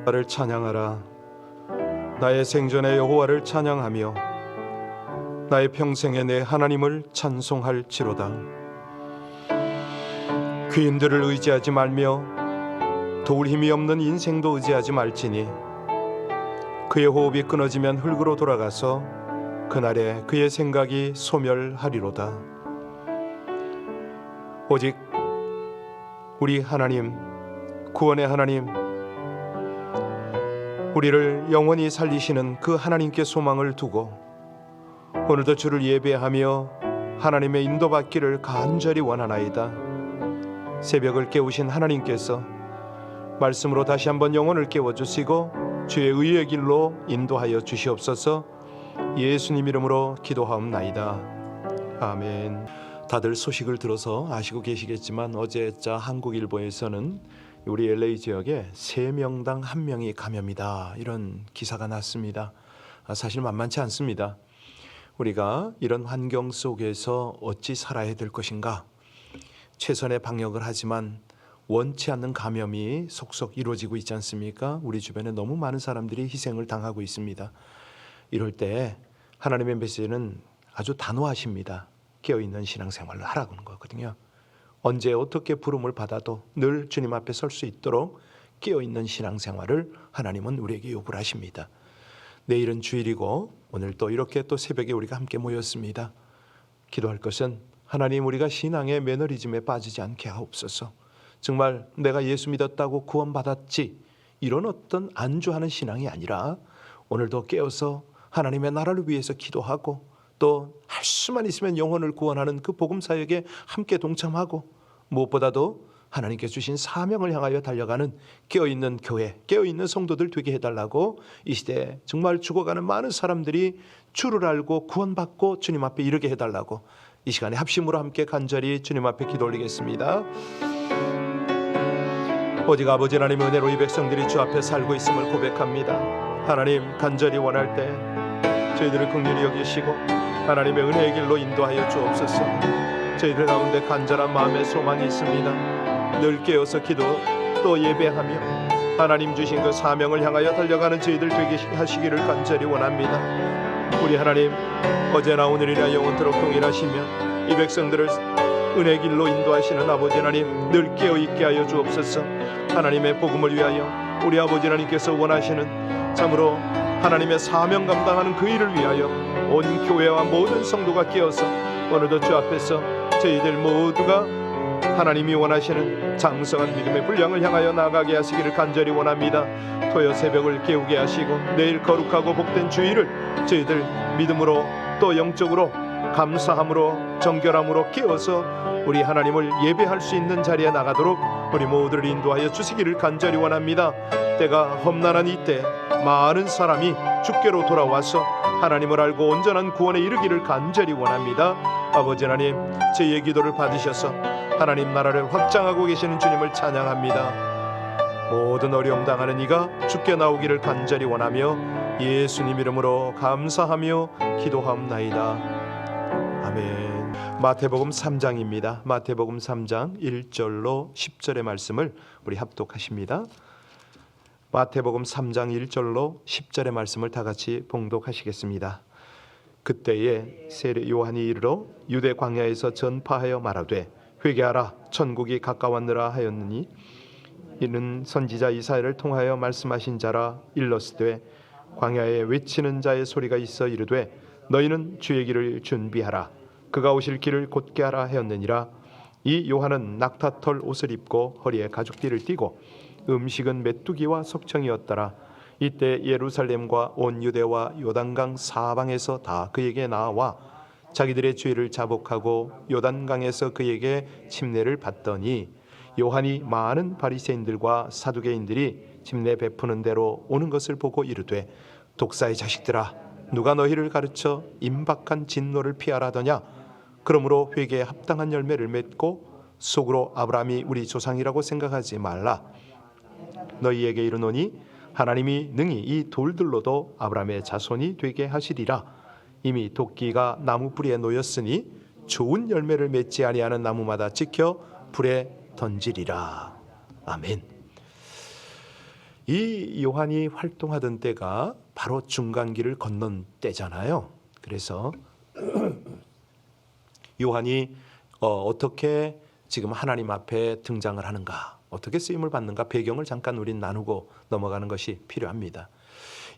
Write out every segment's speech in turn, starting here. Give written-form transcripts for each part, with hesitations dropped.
여호와를 찬양하라. 나의 생전에 여호와를 찬양하며 나의 평생에 내 하나님을 찬송할지로다. 귀인들을 의지하지 말며 도울 힘이 없는 인생도 의지하지 말지니 그의 호흡이 끊어지면 흙으로 돌아가서 그날에 그의 생각이 소멸하리로다. 오직 우리 하나님, 구원의 하나님, 우리를 영원히 살리시는 그 하나님께 소망을 두고 오늘도 주를 예배하며 하나님의 인도받기를 간절히 원하나이다. 새벽을 깨우신 하나님께서 말씀으로 다시 한번 영혼을 깨워주시고 주의 의의 길로 인도하여 주시옵소서. 예수님 이름으로 기도하옵나이다. 아멘. 다들 소식을 들어서 아시고 계시겠지만 어제자 한국일보에서는 우리 LA 지역에 3명당 1명이 감염이다, 이런 기사가 났습니다. 사실 만만치 않습니다. 우리가 이런 환경 속에서 어찌 살아야 될 것인가? 최선의 방역을 하지만 원치 않는 감염이 속속 이루어지고 있지 않습니까? 우리 주변에 너무 많은 사람들이 희생을 당하고 있습니다. 이럴 때 하나님의 메시지는 아주 단호하십니다. 깨어있는 신앙생활을 하라고 하는 거거든요. 언제 어떻게 부름을 받아도 늘 주님 앞에 설 수 있도록 깨어있는 신앙생활을 하나님은 우리에게 요구를 하십니다. 내일은 주일이고 오늘 또 이렇게 또 새벽에 우리가 함께 모였습니다. 기도할 것은 하나님, 우리가 신앙의 매너리즘에 빠지지 않게 하옵소서. 정말 내가 예수 믿었다고 구원받았지, 이런 어떤 안주하는 신앙이 아니라 오늘도 깨어서 하나님의 나라를 위해서 기도하고 또 할 수만 있으면 영혼을 구원하는 그 복음 사역에 함께 동참하고 무엇보다도 하나님께 주신 사명을 향하여 달려가는 깨어있는 교회, 깨어있는 성도들 되게 해달라고 이 시대에 정말 죽어가는 많은 사람들이 주를 알고 구원받고 주님 앞에 이르게 해달라고 이 시간에 합심으로 함께 간절히 주님 앞에 기도 올리겠습니다. 오직 아버지 하나님의 은혜로 이 백성들이 주 앞에 살고 있음을 고백합니다. 하나님, 간절히 원할 때 저희들을 긍휼히 여기시고 하나님의 은혜의 길로 인도하여 주옵소서. 저희들 가운데 간절한 마음의 소망이 있습니다. 늘 깨어서 기도 또 예배하며 하나님 주신 그 사명을 향하여 달려가는 저희들 되게 하시기를 간절히 원합니다. 우리 하나님, 어제나 오늘이나 영원토록 동일하시며 이 백성들을 은혜 길로 인도하시는 아버지 하나님, 늘 깨어있게 하여 주옵소서. 하나님의 복음을 위하여 우리 아버지 하나님께서 원하시는 참으로 하나님의 사명 감당하는 그 일을 위하여 온 교회와 모든 성도가 깨어서 오늘도 주 앞에서 저희들 모두가 하나님이 원하시는 장성한 믿음의 분량을 향하여 나아가게 하시기를 간절히 원합니다. 토요 새벽을 깨우게 하시고 내일 거룩하고 복된 주일을 저희들 믿음으로 또 영적으로 감사함으로 정결함으로 깨어서 우리 하나님을 예배할 수 있는 자리에 나가도록 우리 모두를 인도하여 주시기를 간절히 원합니다. 때가 험난한 이때 많은 사람이 주께로 돌아와서 하나님을 알고 온전한 구원에 이르기를 간절히 원합니다. 아버지 하나님, 저희의 기도를 받으셔서 하나님 나라를 확장하고 계시는 주님을 찬양합니다. 모든 어려움 당하는 이가 주께 나오기를 간절히 원하며 예수님 이름으로 감사하며 기도하옵나이다. 아멘. 마태복음 3장입니다. 마태복음 3장 1절로 10절의 말씀을 우리 합독하십니다. 마태복음 3장 1절로 10절의 말씀을 다 같이 봉독하시겠습니다. 그때에 세례 요한이 이르러 유대 광야에서 전파하여 말하되 회개하라, 천국이 가까웠느라 하였느니 이는 선지자 이사야를 통하여 말씀하신 자라. 일러스되 광야에 외치는 자의 소리가 있어 이르되 너희는 주의 길을 준비하라, 그가 오실 길을 곧게 하라 하였느니라. 이 요한은 낙타털 옷을 입고 허리에 가죽띠를 띠고 음식은 메뚜기와 석청이었더라. 이때 예루살렘과 온 유대와 요단강 사방에서 다 그에게 나와 자기들의 죄를 자복하고 요단강에서 그에게 침례를 받더니 요한이 많은 바리새인들과 사두개인들이 침례 베푸는 대로 오는 것을 보고 이르되 독사의 자식들아, 누가 너희를 가르쳐 임박한 진노를 피하라더냐? 그러므로 회개에 합당한 열매를 맺고 속으로 아브라함이 우리 조상이라고 생각하지 말라. 너희에게 이르노니 하나님이 능히 이 돌들로도 아브라함의 자손이 되게 하시리라. 이미 도끼가 나무 뿌리에 놓였으니 좋은 열매를 맺지 아니하는 나무마다 찍혀 불에 던지리라. 아멘. 이 요한이 활동하던 때가 바로 중간기를 건넌 때잖아요. 그래서 요한이 어떻게 지금 하나님 앞에 등장을 하는가, 어떻게 쓰임을 받는가, 배경을 잠깐 우린 나누고 넘어가는 것이 필요합니다.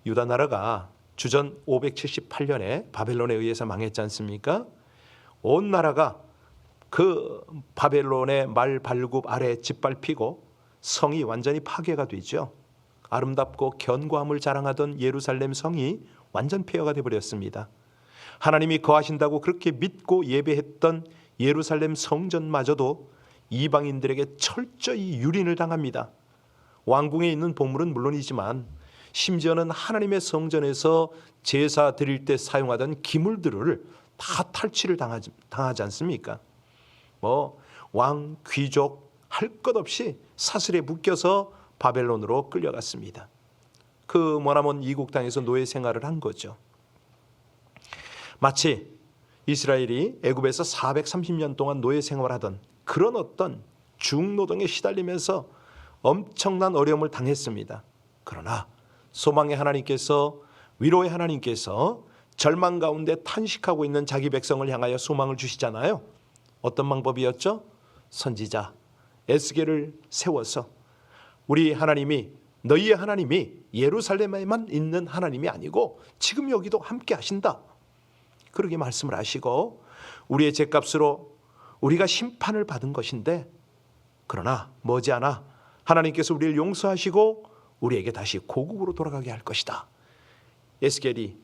유다 나라가 주전 578년에 바벨론에 의해서 망했지 않습니까? 온 나라가 그 바벨론의 말 발굽 아래 짓밟히고 성이 완전히 파괴가 되죠. 아름답고 견고함을 자랑하던 예루살렘 성이 완전 폐허가 되어버렸습니다. 하나님이 거하신다고 그렇게 믿고 예배했던 예루살렘 성전마저도 이방인들에게 철저히 유린을 당합니다. 왕궁에 있는 보물은 물론이지만 심지어는 하나님의 성전에서 제사 드릴 때 사용하던 기물들을 다 탈취를 당하지 않습니까? 왕, 귀족 할 것 없이 사슬에 묶여서 바벨론으로 끌려갔습니다. 그 머나먼 이국 땅에서 노예 생활을 한 거죠. 마치 이스라엘이 애굽에서 430년 동안 노예 생활하던 그런 어떤 중노동에 시달리면서 엄청난 어려움을 당했습니다. 그러나 소망의 하나님께서, 위로의 하나님께서 절망 가운데 탄식하고 있는 자기 백성을 향하여 소망을 주시잖아요. 어떤 방법이었죠? 선지자 에스겔을 세워서 우리 하나님이, 너희의 하나님이 예루살렘에만 있는 하나님이 아니고 지금 여기도 함께 하신다, 그렇게 말씀을 하시고 우리의 죄값으로 우리가 심판을 받은 것인데, 그러나 머지않아 하나님께서 우리를 용서하시고 우리에게 다시 고국으로 돌아가게 할 것이다. 에스겔이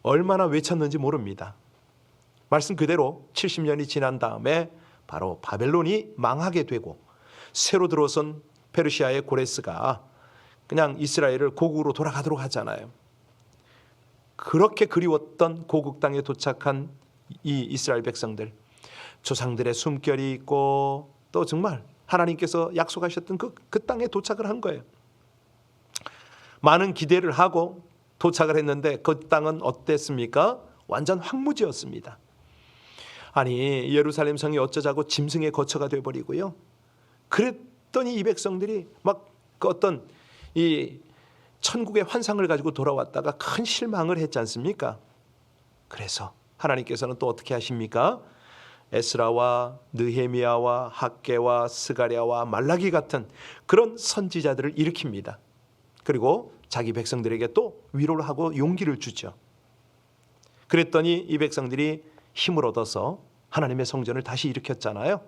얼마나 외쳤는지 모릅니다. 말씀 그대로 70년이 지난 다음에 바로 바벨론이 망하게 되고 새로 들어선 페르시아의 고레스가 그냥 이스라엘을 고국으로 돌아가도록 하잖아요. 그렇게 그리웠던 고국 땅에 도착한 이 이스라엘 백성들, 조상들의 숨결이 있고 또 정말 하나님께서 약속하셨던 그 땅에 도착을 한 거예요. 많은 기대를 하고 도착을 했는데 그 땅은 어땠습니까? 완전 황무지였습니다. 아니, 예루살렘 성이 어쩌자고 짐승의 거처가 되어버리고요. 그랬더니 이 백성들이 막 그 어떤 이 천국의 환상을 가지고 돌아왔다가 큰 실망을 했지 않습니까? 그래서 하나님께서는 또 어떻게 하십니까? 에스라와 느헤미야와 학개와 스가랴와 말라기 같은 그런 선지자들을 일으킵니다. 그리고 자기 백성들에게 또 위로를 하고 용기를 주죠. 그랬더니 이 백성들이 힘을 얻어서 하나님의 성전을 다시 일으켰잖아요.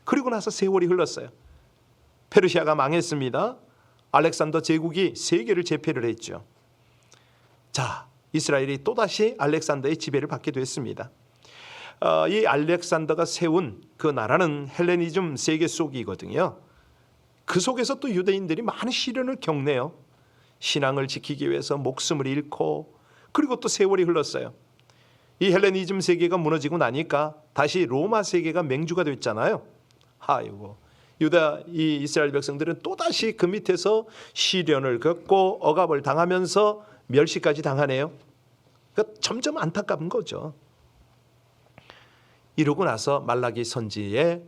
그리고 나서 세월이 흘렀어요. 페르시아가 망했습니다. 알렉산더 제국이 세계를 제패를 했죠. 자, 이스라엘이 또다시 알렉산더의 지배를 받게 됐습니다. 이 알렉산더가 세운 그 나라는 헬레니즘 세계 속이거든요. 그 속에서 또 유대인들이 많은 시련을 겪네요. 신앙을 지키기 위해서 목숨을 잃고, 그리고 또 세월이 흘렀어요. 이 헬레니즘 세계가 무너지고 나니까 다시 로마 세계가 맹주가 됐잖아요. 아이고, 유다 이 이스라엘 백성들은 또다시 그 밑에서 시련을 겪고 억압을 당하면서 멸시까지 당하네요. 그러니까 점점 안타까운 거죠. 이러고 나서 말라기 선지의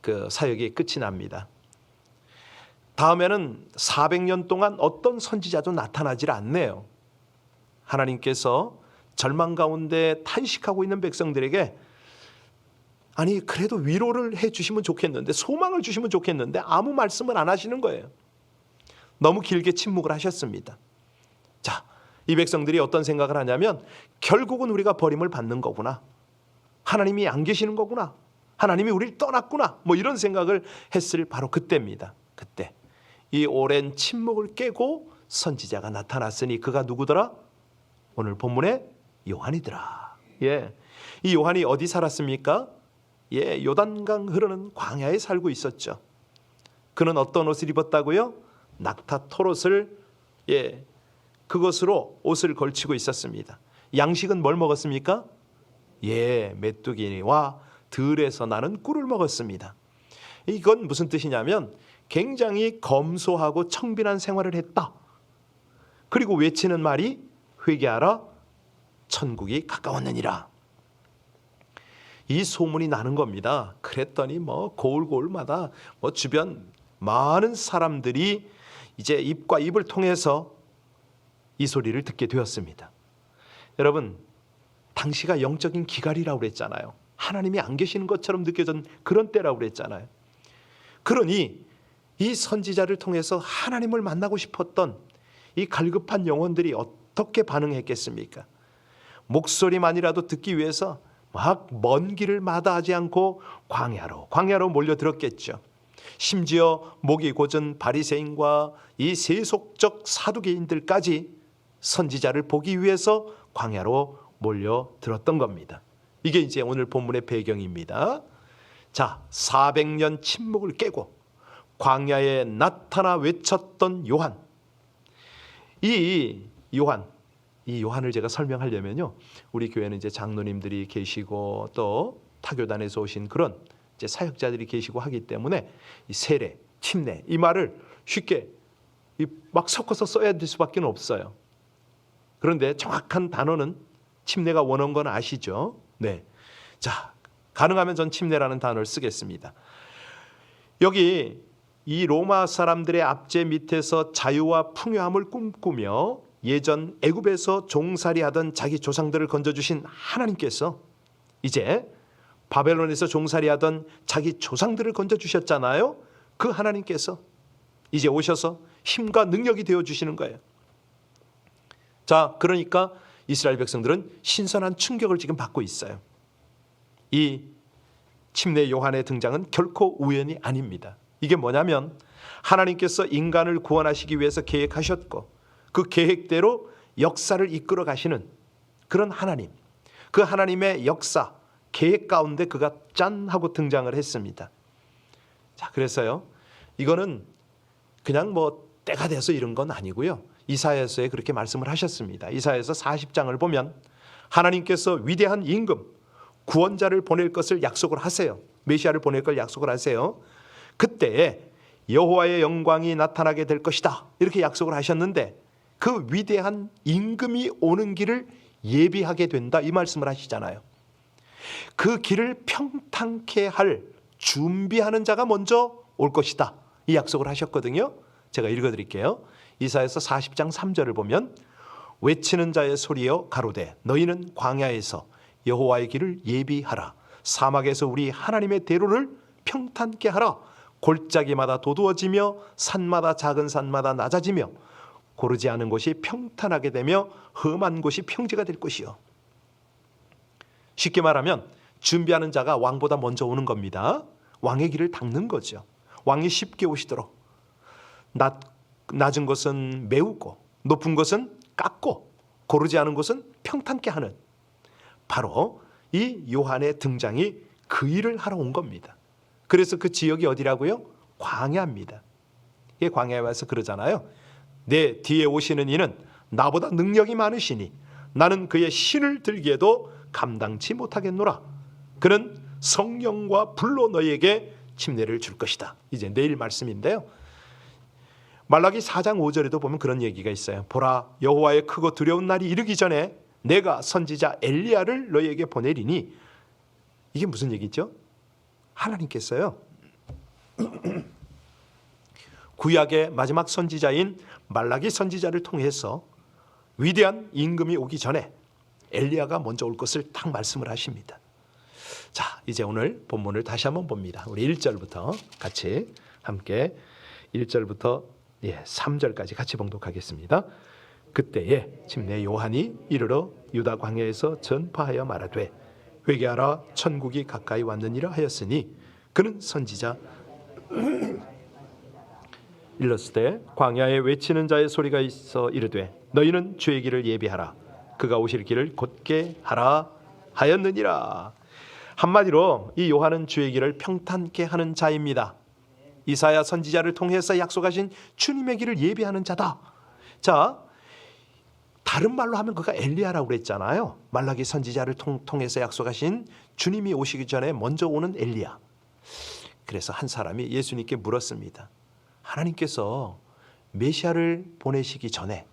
그 사역이 끝이 납니다. 다음에는 400년 동안 어떤 선지자도 나타나질 않네요. 하나님께서 절망 가운데 탄식하고 있는 백성들에게 아니 그래도 위로를 해주시면 좋겠는데, 소망을 주시면 좋겠는데 아무 말씀을 안 하시는 거예요. 너무 길게 침묵을 하셨습니다. 자, 이 백성들이 어떤 생각을 하냐면 결국은 우리가 버림을 받는 거구나, 하나님이 안 계시는 거구나, 하나님이 우리를 떠났구나, 뭐 이런 생각을 했을 바로 그때입니다. 그때 이 오랜 침묵을 깨고 선지자가 나타났으니 그가 누구더라? 오늘 본문에 요한이더라. 예, 이 요한이 어디 살았습니까? 예, 요단강 흐르는 광야에 살고 있었죠. 그는 어떤 옷을 입었다고요? 낙타 털옷을, 예, 그것으로 옷을 걸치고 있었습니다. 양식은 뭘 먹었습니까? 예, 메뚜기와 들에서 나는 꿀을 먹었습니다. 이건 무슨 뜻이냐면 굉장히 검소하고 청빈한 생활을 했다. 그리고 외치는 말이 회개하라, 천국이 가까웠느니라. 이 소문이 나는 겁니다. 그랬더니 뭐 고을고을마다 뭐 주변 많은 사람들이 이제 입과 입을 통해서 이 소리를 듣게 되었습니다. 여러분, 당시가 영적인 기갈이라고 그랬잖아요. 하나님이 안 계시는 것처럼 느껴진 그런 때라고 그랬잖아요. 그러니 이 선지자를 통해서 하나님을 만나고 싶었던 이 갈급한 영혼들이 어떻게 반응했겠습니까? 목소리만이라도 듣기 위해서 막 먼 길을 마다하지 않고 광야로 몰려들었겠죠. 심지어 목이 곧은 바리새인과 이 세속적 사두개인들까지 선지자를 보기 위해서 광야로 몰려들었던 겁니다. 이게 이제 오늘 본문의 배경입니다. 자, 400년 침묵을 깨고 광야에 나타나 외쳤던 요한. 이 요한을 제가 설명하려면요, 우리 교회는 이제 장로님들이 계시고 또 타교단에서 오신 그런 이제 사역자들이 계시고 하기 때문에 이 세례, 침례 이 말을 쉽게 막 섞어서 써야 될 수밖에 없어요. 그런데 정확한 단어는 침례가 원어인 건 아시죠? 네. 자, 가능하면 전 침례라는 단어를 쓰겠습니다. 여기 이 로마 사람들의 압제 밑에서 자유와 풍요함을 꿈꾸며 예전 애굽에서 종살이하던 자기 조상들을 건져주신 하나님께서 이제 바벨론에서 종살이하던 자기 조상들을 건져주셨잖아요. 그 하나님께서 이제 오셔서 힘과 능력이 되어주시는 거예요. 자, 그러니까 이스라엘 백성들은 신선한 충격을 지금 받고 있어요. 이 침례 요한의 등장은 결코 우연이 아닙니다. 이게 뭐냐면 하나님께서 인간을 구원하시기 위해서 계획하셨고 그 계획대로 역사를 이끌어 가시는 그런 하나님, 그 하나님의 역사, 계획 가운데 그가 짠 하고 등장을 했습니다. 자, 그래서요, 이거는 그냥 뭐 때가 돼서 이런 건 아니고요. 이사야서에 그렇게 말씀을 하셨습니다. 이사야서 40장을 보면 하나님께서 위대한 임금, 구원자를 보낼 것을 약속을 하세요. 메시아를 보낼 걸 약속을 하세요. 그때에 여호와의 영광이 나타나게 될 것이다, 이렇게 약속을 하셨는데 그 위대한 임금이 오는 길을 예비하게 된다, 이 말씀을 하시잖아요. 그 길을 평탄케 할 준비하는 자가 먼저 올 것이다, 이 약속을 하셨거든요. 제가 읽어드릴게요. 이사야서 40장 3절을 보면 외치는 자의 소리여 가로되 너희는 광야에서 여호와의 길을 예비하라. 사막에서 우리 하나님의 대로를 평탄케 하라. 골짜기마다 도두어지며 산마다 작은 산마다 낮아지며 고르지 않은 곳이 평탄하게 되며 험한 곳이 평지가 될 것이요. 쉽게 말하면 준비하는 자가 왕보다 먼저 오는 겁니다. 왕의 길을 닦는 거죠. 왕이 쉽게 오시도록 낮은 곳은 메우고 높은 곳은 깎고 고르지 않은 곳은 평탄케 하는, 바로 이 요한의 등장이 그 일을 하러 온 겁니다. 그래서 그 지역이 어디라고요? 광야입니다. 이게 광야에 와서 그러잖아요. 내 뒤에 오시는 이는 나보다 능력이 많으시니 나는 그의 신을 들기에도 감당치 못하겠노라. 그는 성령과 불로 너희에게 침례를 줄 것이다. 이제 내일 말씀인데요. 말라기 4장 5절에도 보면 그런 얘기가 있어요. 보라, 여호와의 크고 두려운 날이 이르기 전에 내가 선지자 엘리야를 너희에게 보내리니, 이게 무슨 얘기죠? 하나님께서요 구약의 마지막 선지자인 말라기 선지자를 통해서 위대한 임금이 오기 전에 엘리야가 먼저 올 것을 딱 말씀을 하십니다. 자, 이제 오늘 본문을 다시 한번 봅니다. 우리 1절부터 같이 함께 1절부터 3절까지 같이 봉독하겠습니다. 그때에 침례 요한이 이르러 유다 광야에서 전파하여 말하되 회개하라, 천국이 가까이 왔느니라 하였으니 그는 선지자 일렀을 때 광야에 외치는 자의 소리가 있어 이르되 너희는 주의 길을 예비하라, 그가 오실 길을 곧게 하라 하였느니라. 한마디로 이 요한은 주의 길을 평탄케 하는 자입니다. 이사야 선지자를 통해서 약속하신 주님의 길을 예비하는 자다. 자, 다른 말로 하면 그가 엘리야라고 그랬잖아요. 말라기 선지자를 통해서 약속하신 주님이 오시기 전에 먼저 오는 엘리야. 그래서 한 사람이 예수님께 물었습니다. 하나님께서 메시아를 보내시기 전에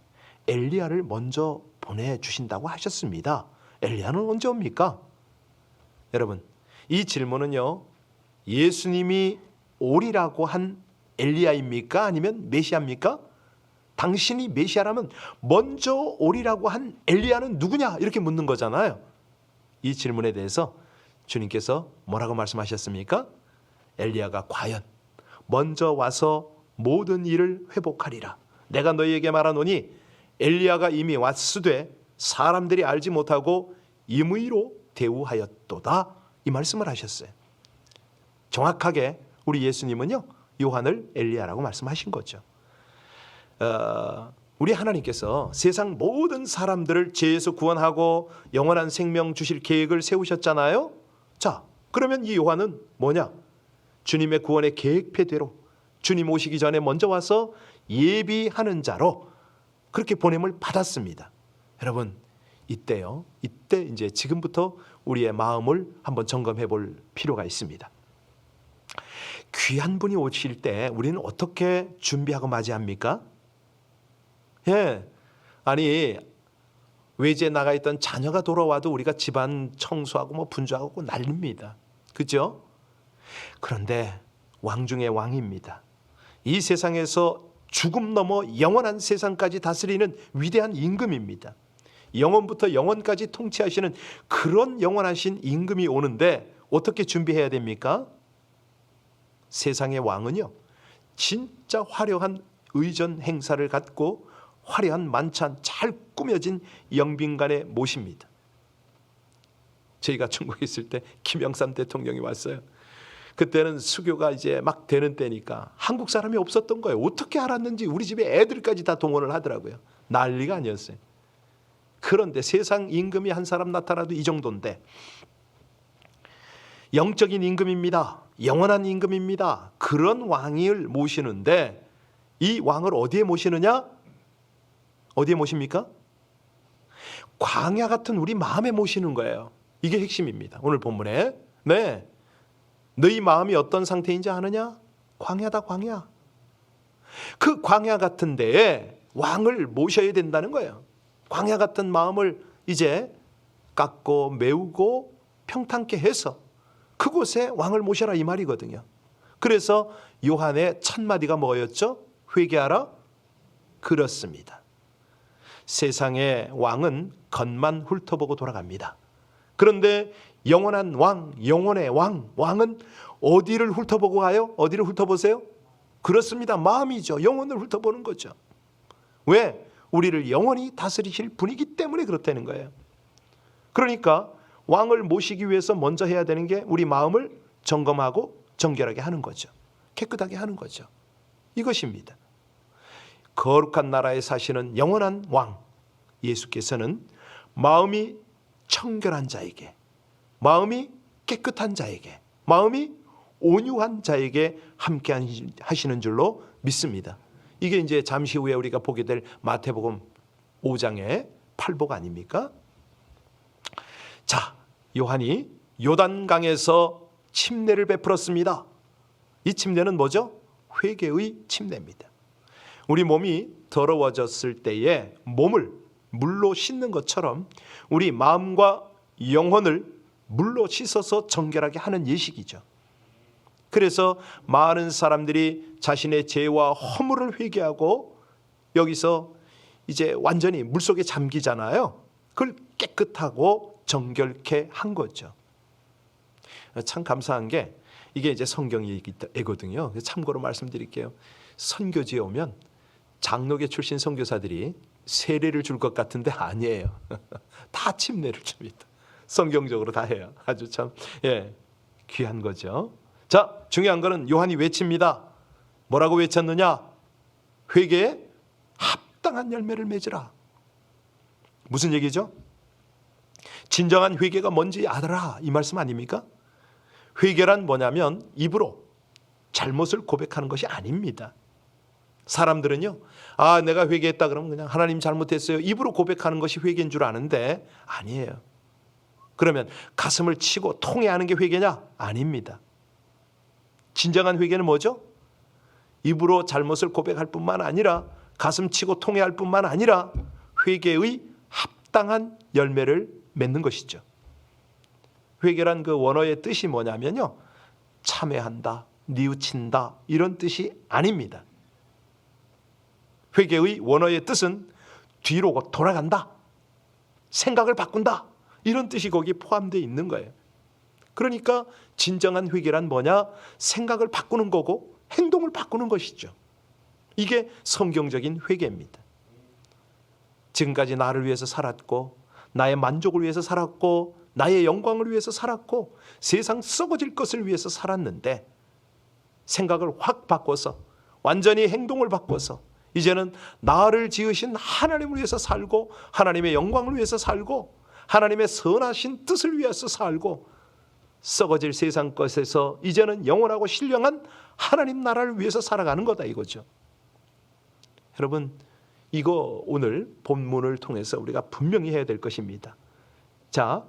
엘리야를 먼저 보내주신다고 하셨습니다. 엘리야는 언제 옵니까? 여러분, 이 질문은요, 예수님이 오리라고 한 엘리야입니까? 아니면 메시아입니까? 당신이 메시아라면 먼저 오리라고 한 엘리야는 누구냐? 이렇게 묻는 거잖아요. 이 질문에 대해서 주님께서 뭐라고 말씀하셨습니까? 엘리야가 과연 먼저 와서 모든 일을 회복하리라. 내가 너희에게 말하노니 엘리야가 이미 왔으되 사람들이 알지 못하고 임의로 대우하였도다. 이 말씀을 하셨어요. 정확하게 우리 예수님은요, 요한을 엘리야라고 말씀하신 거죠. 우리 하나님께서 세상 모든 사람들을 죄에서 구원하고 영원한 생명 주실 계획을 세우셨잖아요. 자, 그러면 이 요한은 뭐냐? 주님의 구원의 계획표대로 주님 오시기 전에 먼저 와서 예비하는 자로 그렇게 보냄을 받았습니다. 여러분, 이때요, 이때 이제 지금부터 우리의 마음을 한번 점검해 볼 필요가 있습니다. 귀한 분이 오실 때 우리는 어떻게 준비하고 맞이합니까? 아니, 외지에 나가 있던 자녀가 돌아와도 우리가 집안 청소하고 뭐 분주하고 난립니다. 그죠? 그런데 왕 중의 왕입니다. 이 세상에서 죽음 넘어 영원한 세상까지 다스리는 위대한 임금입니다. 영원부터 영원까지 통치하시는 그런 영원하신 임금이 오는데 어떻게 준비해야 됩니까? 세상의 왕은요, 진짜 화려한 의전 행사를 갖고 화려한 만찬 잘 꾸며진 영빈관에 모십니다. 저희가 중국에 있을 때 김영삼 대통령이 왔어요. 그때는 수교가 이제 막 되는 때니까 한국 사람이 없었던 거예요. 어떻게 알았는지 우리 집에 애들까지 다 동원을 하더라고요. 난리가 아니었어요. 그런데 세상 임금이 한 사람 나타나도 이 정도인데, 영적인 임금입니다. 영원한 임금입니다. 그런 왕을 모시는데 이 왕을 어디에 모시느냐? 어디에 모십니까? 광야 같은 우리 마음에 모시는 거예요. 이게 핵심입니다. 오늘 본문에. 네, 너희 마음이 어떤 상태인지 아느냐? 광야다, 광야. 그 광야 같은 데에 왕을 모셔야 된다는 거예요. 광야 같은 마음을 이제 깎고 메우고 평탄케 해서 그곳에 왕을 모셔라, 이 말이거든요. 그래서 요한의 첫 마디가 뭐였죠? 회개하라. 그렇습니다. 세상의 왕은 겉만 훑어보고 돌아갑니다. 그런데 영원한 왕, 영원의 왕은 어디를 훑어보고 가요? 어디를 훑어보세요? 그렇습니다. 마음이죠. 영혼을 훑어보는 거죠. 왜? 우리를 영원히 다스리실 분이기 때문에 그렇다는 거예요. 그러니까 왕을 모시기 위해서 먼저 해야 되는 게 우리 마음을 점검하고 정결하게 하는 거죠. 깨끗하게 하는 거죠. 이것입니다. 거룩한 나라에 사시는 영원한 왕 예수께서는 마음이 청결한 자에게, 마음이 깨끗한 자에게, 마음이 온유한 자에게 함께 하시는 줄로 믿습니다. 이게 이제 잠시 후에 우리가 보게 될 마태복음 5장의 8복 아닙니까? 자, 요한이 요단강에서 침례를 베풀었습니다. 이 침례는 뭐죠? 회개의 침례입니다. 우리 몸이 더러워졌을 때에 몸을 물로 씻는 것처럼 우리 마음과 영혼을 물로 씻어서 정결하게 하는 예식이죠. 그래서 많은 사람들이 자신의 죄와 허물을 회개하고 여기서 이제 완전히 물속에 잠기잖아요. 그걸 깨끗하고 정결케 한 거죠. 참 감사한 게 이게 이제 성경이거든요. 참고로 말씀드릴게요. 선교지에 오면 장로계 출신 선교사들이 세례를 줄 것 같은데 아니에요. 다 침례를 줍니다. 성경적으로 다 해요. 아주 참 귀한 거죠. 자, 중요한 거는 요한이 외칩니다. 뭐라고 외쳤느냐? 회개에 합당한 열매를 맺으라. 무슨 얘기죠? 진정한 회개가 뭔지 알아라, 이 말씀 아닙니까? 회개란 뭐냐면 입으로 잘못을 고백하는 것이 아닙니다. 사람들은요, 내가 회개했다 그러면 그냥 하나님 잘못했어요, 입으로 고백하는 것이 회개인 줄 아는데 아니에요. 그러면 가슴을 치고 통회하는 게 회개냐? 아닙니다. 진정한 회개는 뭐죠? 입으로 잘못을 고백할 뿐만 아니라 가슴 치고 통회할 뿐만 아니라 회개의 합당한 열매를 맺는 것이죠. 회개란 그 원어의 뜻이 뭐냐면요, 참회한다, 뉘우친다, 이런 뜻이 아닙니다. 회개의 원어의 뜻은 뒤로 돌아간다, 생각을 바꾼다, 이런 뜻이 거기 포함되어 있는 거예요. 그러니까 진정한 회개란 뭐냐? 생각을 바꾸는 거고 행동을 바꾸는 것이죠. 이게 성경적인 회개입니다. 지금까지 나를 위해서 살았고, 나의 만족을 위해서 살았고, 나의 영광을 위해서 살았고, 세상 썩어질 것을 위해서 살았는데 생각을 확 바꿔서 완전히 행동을 바꿔서 이제는 나를 지으신 하나님을 위해서 살고, 하나님의 영광을 위해서 살고, 하나님의 선하신 뜻을 위해서 살고, 썩어질 세상 것에서 이제는 영원하고 신령한 하나님 나라를 위해서 살아가는 거다 이거죠. 여러분, 이거 오늘 본문을 통해서 우리가 분명히 해야 될 것입니다. 자,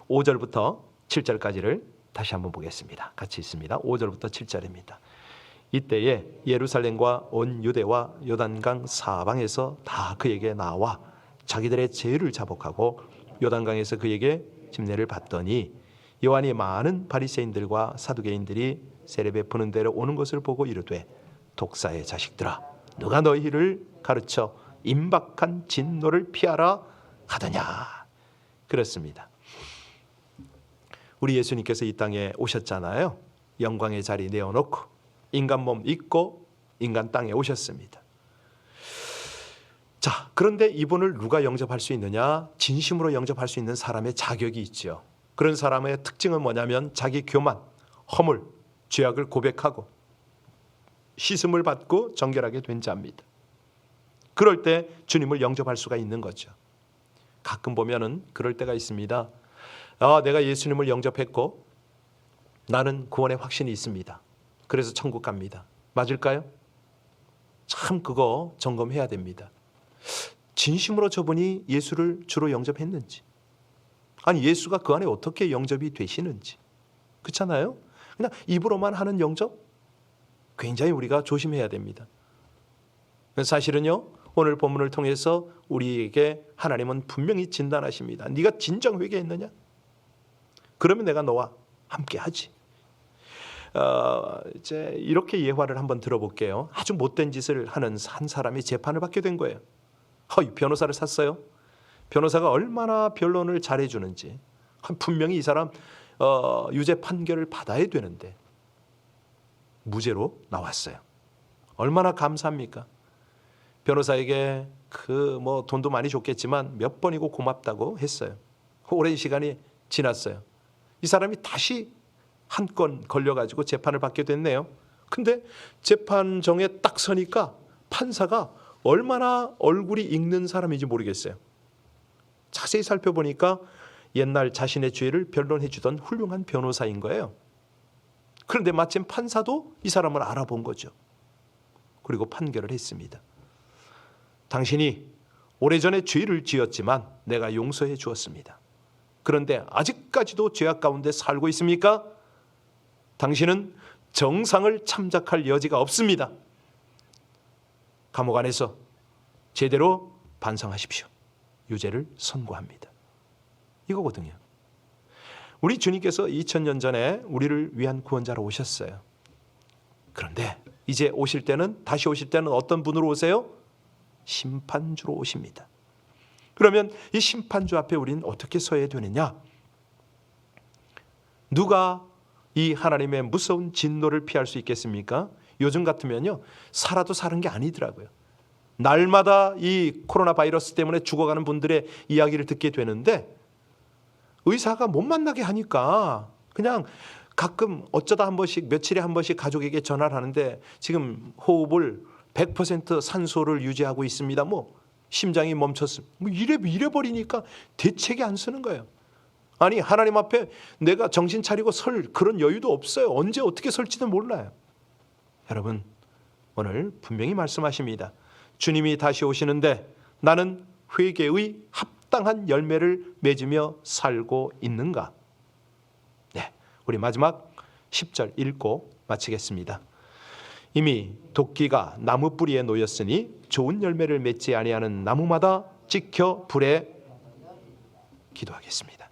5절부터 7절까지를 다시 한번 보겠습니다. 같이 있습니다. 5절부터 7절입니다. 이때에 예루살렘과 온 유대와 요단강 사방에서 다 그에게 나와 자기들의 죄를 자복하고 요단강에서 그에게 집례를 받더니 요한이 많은 바리새인들과 사두개인들이 세례 베푸는 데로 오는 것을 보고 이르되, 독사의 자식들아, 누가 너희를 가르쳐 임박한 진노를 피하라 하더냐. 그렇습니다. 우리 예수님께서 이 땅에 오셨잖아요. 영광의 자리 내어놓고 인간 몸 입고 인간 땅에 오셨습니다. 자, 그런데 이분을 누가 영접할 수 있느냐? 진심으로 영접할 수 있는 사람의 자격이 있죠. 그런 사람의 특징은 뭐냐면 자기 교만, 허물, 죄악을 고백하고 씻음을 받고 정결하게 된 자입니다. 그럴 때 주님을 영접할 수가 있는 거죠. 가끔 보면은 그럴 때가 있습니다. 내가 예수님을 영접했고 나는 구원의 확신이 있습니다. 그래서 천국 갑니다. 맞을까요? 참 그거 점검해야 됩니다. 진심으로 저분이 예수를 주로 영접했는지, 아니 예수가 그 안에 어떻게 영접이 되시는지. 그렇잖아요? 그냥 입으로만 하는 영접, 굉장히 우리가 조심해야 됩니다. 사실은요, 오늘 본문을 통해서 우리에게 하나님은 분명히 진단하십니다. 네가 진정 회개했느냐? 그러면 내가 너와 함께 하지. 이제 이렇게 예화를 한번 들어볼게요. 아주 못된 짓을 하는 한 사람이 재판을 받게 된 거예요. 변호사를 샀어요. 변호사가 얼마나 변론을 잘해주는지. 분명히 이 사람 유죄 판결을 받아야 되는데 무죄로 나왔어요. 얼마나 감사합니까? 변호사에게 돈도 많이 줬겠지만 몇 번이고 고맙다고 했어요. 오랜 시간이 지났어요. 이 사람이 다시 한 건 걸려가지고 재판을 받게 됐네요. 근데 재판정에 딱 서니까 판사가 얼마나 얼굴이 익는 사람인지 모르겠어요. 자세히 살펴보니까 옛날 자신의 죄를 변론해 주던 훌륭한 변호사인 거예요. 그런데 마침 판사도 이 사람을 알아본 거죠. 그리고 판결을 했습니다. 당신이 오래전에 죄를 지었지만 내가 용서해 주었습니다. 그런데 아직까지도 죄악 가운데 살고 있습니까? 당신은 정상을 참작할 여지가 없습니다. 감옥 안에서 제대로 반성하십시오. 유죄를 선고합니다. 이거거든요. 우리 주님께서 2000년 전에 우리를 위한 구원자로 오셨어요. 그런데 이제 다시 오실 때는 어떤 분으로 오세요? 심판주로 오십니다. 그러면 이 심판주 앞에 우리는 어떻게 서야 되느냐? 누가 이 하나님의 무서운 진노를 피할 수 있겠습니까? 요즘 같으면요, 살아도 사는 게 아니더라고요. 날마다 이 코로나 바이러스 때문에 죽어가는 분들의 이야기를 듣게 되는데 의사가 못 만나게 하니까 그냥 가끔 어쩌다 한 번씩, 며칠에 한 번씩 가족에게 전화를 하는데 지금 호흡을 100% 산소를 유지하고 있습니다. 심장이 멈췄습니다. 이래 버리니까 대책이 안 쓰는 거예요. 아니, 하나님 앞에 내가 정신 차리고 설 그런 여유도 없어요. 언제 어떻게 설지도 몰라요. 여러분, 오늘 분명히 말씀하십니다. 주님이 다시 오시는데 나는 회개의 합당한 열매를 맺으며 살고 있는가? 네, 우리 마지막 10절 읽고 마치겠습니다. 이미 도끼가 나무 뿌리에 놓였으니 좋은 열매를 맺지 아니하는 나무마다 찍혀 불에 기도하겠습니다.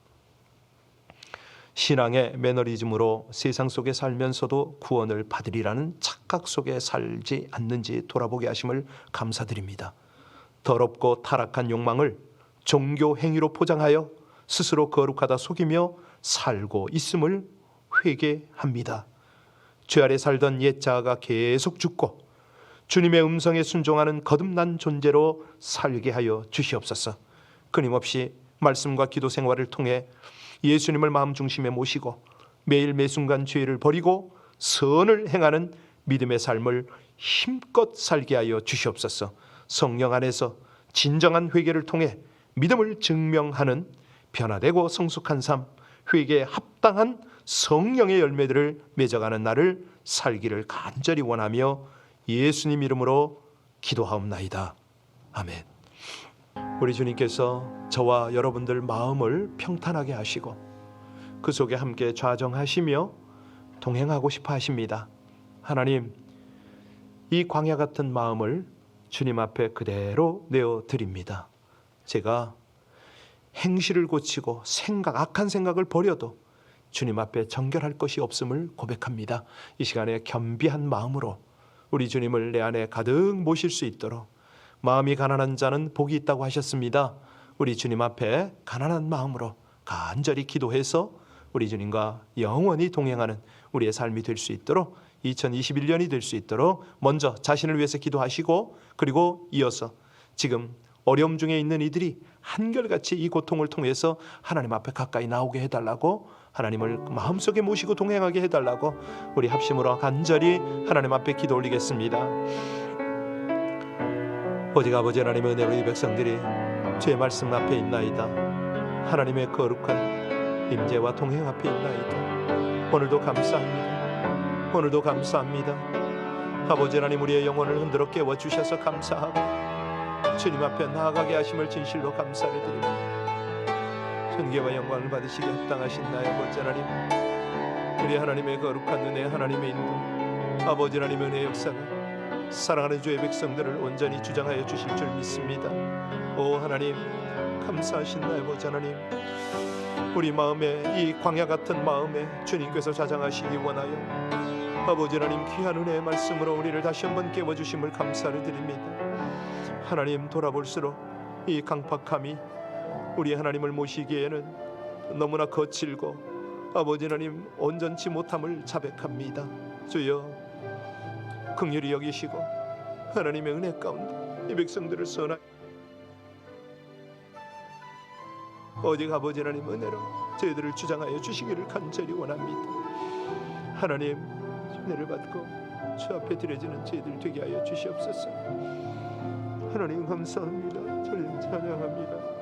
신앙의 매너리즘으로 세상 속에 살면서도 구원을 받으리라는 착각 속에 살지 않는지 돌아보게 하심을 감사드립니다. 더럽고 타락한 욕망을 종교 행위로 포장하여 스스로 거룩하다 속이며 살고 있음을 회개합니다. 죄 아래 살던 옛 자아가 계속 죽고 주님의 음성에 순종하는 거듭난 존재로 살게 하여 주시옵소서. 끊임없이 말씀과 기도 생활을 통해 예수님을 마음 중심에 모시고 매일 매순간 죄를 버리고 선을 행하는 믿음의 삶을 힘껏 살게 하여 주시옵소서. 성령 안에서 진정한 회개를 통해 믿음을 증명하는 변화되고 성숙한 삶, 회개에 합당한 성령의 열매들을 맺어가는 날을 살기를 간절히 원하며 예수님 이름으로 기도하옵나이다. 아멘. 우리 주님께서 저와 여러분들 마음을 평탄하게 하시고 그 속에 함께 좌정하시며 동행하고 싶어 하십니다. 하나님, 이 광야 같은 마음을 주님 앞에 그대로 내어드립니다. 제가 행실을 고치고 악한 생각을 버려도 주님 앞에 정결할 것이 없음을 고백합니다. 이 시간에 겸비한 마음으로 우리 주님을 내 안에 가득 모실 수 있도록, 마음이 가난한 자는 복이 있다고 하셨습니다. 우리 주님 앞에 가난한 마음으로 간절히 기도해서 우리 주님과 영원히 동행하는 우리의 삶이 될 수 있도록, 2021년이 될 수 있도록 먼저 자신을 위해서 기도하시고, 그리고 이어서 지금 어려움 중에 있는 이들이 한결같이 이 고통을 통해서 하나님 앞에 가까이 나오게 해달라고, 하나님을 마음속에 모시고 동행하게 해달라고 우리 합심으로 간절히 하나님 앞에 기도 올리겠습니다. 오직 아버지 하나님의 은혜로 이 백성들이 주의 말씀 앞에 있나이다. 하나님의 거룩한 임재와 동행 앞에 있나이다. 오늘도 감사합니다. 오늘도 감사합니다. 아버지 하나님, 우리의 영혼을 흔들어 깨워주셔서 감사하고 주님 앞에 나아가게 하심을 진실로 감사를 드립니다. 존귀와 영광을 받으시기에 합당하신 나의 아버지 하나님, 우리 하나님의 거룩한 은혜, 하나님의 인도, 아버지 하나님의 은혜의 역사가 사랑하는 주의 백성들을 온전히 주장하여 주실 줄 믿습니다. 오 하나님, 감사하신 나의 아버지 하나님, 우리 마음에, 이 광야 같은 마음에 주님께서 자장하시기 원하여 아버지 하나님 귀한 은혜의 말씀으로 우리를 다시 한번 깨워주심을 감사를 드립니다. 하나님, 돌아볼수록 이 강팍함이 우리 하나님을 모시기에는 너무나 거칠고 아버지 하나님 온전치 못함을 자백합니다. 주여 긍휼히 여기시고 하나님의 은혜 가운데 이 백성들을 선하게, 오직 아버지 하나님 은혜로 저희들을 주장하여 주시기를 간절히 원합니다. 하나님, 은혜를 받고 주 앞에 드려지는 저희들 되게 하여 주시옵소서. 하나님 감사합니다. 주님 찬양합니다.